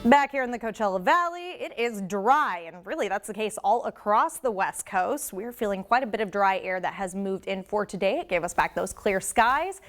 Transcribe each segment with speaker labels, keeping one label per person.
Speaker 1: Back here in the Coachella Valley, it is dry, and really that's the case all across the West Coast. We're feeling quite a bit of dry air that has moved in for today. It gave us back those clear skies.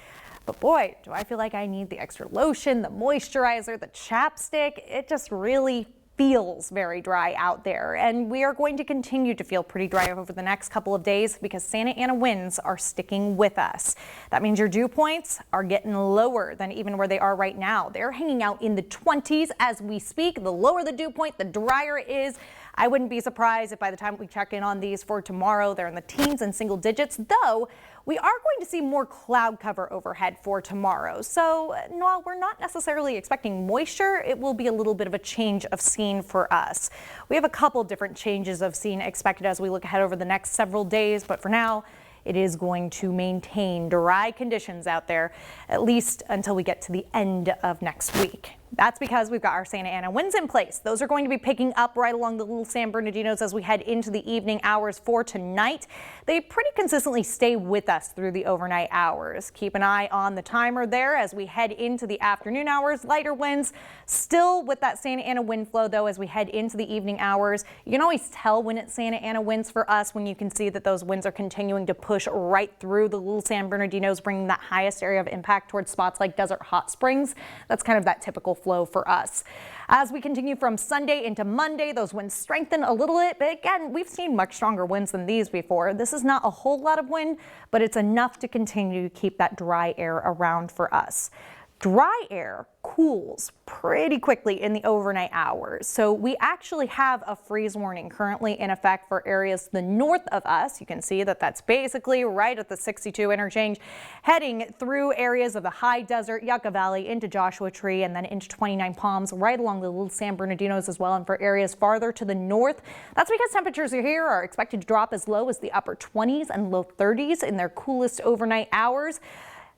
Speaker 1: But boy, do I feel like I need the extra lotion, the moisturizer, the chapstick. It just really feels very dry out there, and we are going to continue to feel pretty dry over the next couple of days because Santa Ana winds are sticking with us. That means your dew points are getting lower than even where they are right now. They're hanging out in the 20s as we speak. The lower the dew point, the drier it is. I wouldn't be surprised if by the time we check in on these for tomorrow, they're in the teens and single digits, though we are going to see more cloud cover overhead for tomorrow. So while we're not necessarily expecting moisture, it will be a little bit of a change of scene for us. We have a couple different changes of scene expected as we look ahead over the next several days, but for now, it is going to maintain dry conditions out there, at least until we get to the end of next week. That's because we've got our Santa Ana winds in place. Those are going to be picking up right along the Little San Bernardinos as we head into the evening hours for tonight. They pretty consistently stay with us through the overnight hours. Keep an eye on the timer there as we head into the afternoon hours. Lighter winds still with that Santa Ana wind flow, though, as we head into the evening hours. You can always tell when it's Santa Ana winds for us when you can see that those winds are continuing to push right through the Little San Bernardinos, bringing that highest area of impact towards spots like Desert Hot Springs. That's kind of that typical flow for us. As we continue from Sunday into Monday, those winds strengthen a little bit, but again, we've seen much stronger winds than these before. This is not a whole lot of wind, but it's enough to continue to keep that dry air around for us. Dry air cools pretty quickly in the overnight hours. So we actually have a freeze warning currently in effect for areas to the north of us. You can see that that's basically right at the 62 interchange, heading through areas of the high desert, Yucca Valley, into Joshua Tree, and then into 29 Palms, right along the Little San Bernardinos as well. And for areas farther to the north, that's because temperatures here are expected to drop as low as the upper 20s and low 30s in their coolest overnight hours.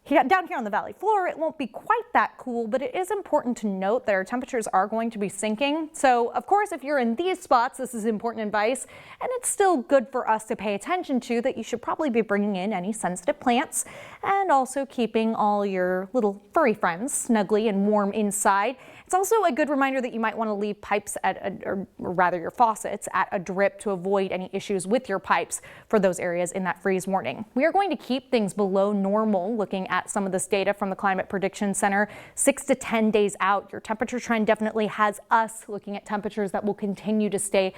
Speaker 1: Down here on the valley floor, it won't be quite that cool, but it is important to note that our temperatures are going to be sinking. So, of course, if you're in these spots, this is important advice, and it's still good for us to pay attention to that you should probably be bringing in any sensitive plants and also keeping all your little furry friends snugly and warm inside. It's also a good reminder that you might want to leave pipes or rather your faucets at a drip to avoid any issues with your pipes for those areas in that freeze warning. We are going to keep things below normal looking at some of this data from the Climate Prediction Center 6 to 10 days out. Your temperature trend definitely has us looking at temperatures that will continue to stay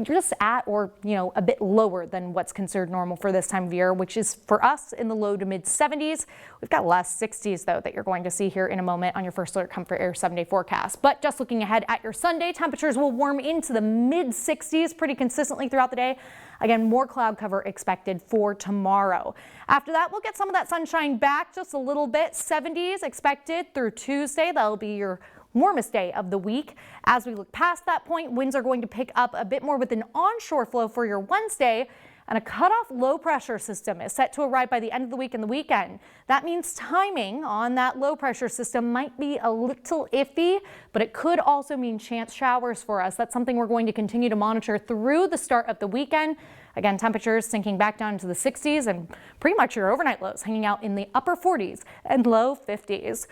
Speaker 1: just at or, a bit lower than what's considered normal for this time of year, which is for us in the low to mid 70s. We've got less 60s, though, that you're going to see here in a moment on your First Alert Comfort Air 7-day forecast. But just looking ahead at your Sunday, temperatures will warm into the mid 60s pretty consistently throughout the day. Again, more cloud cover expected for tomorrow. After that, we'll get some of that sunshine back just a little bit. 70s expected through Tuesday. That'll be your warmest day of the week. As we look past that point, winds are going to pick up a bit more with an onshore flow for your Wednesday, and a cutoff low pressure system is set to arrive by the end of the week and the weekend. That means timing on that low pressure system might be a little iffy, but it could also mean chance showers for us. That's something we're going to continue to monitor through the start of the weekend. Again, temperatures sinking back down to the 60s and pretty much your overnight lows hanging out in the upper 40s and low 50s.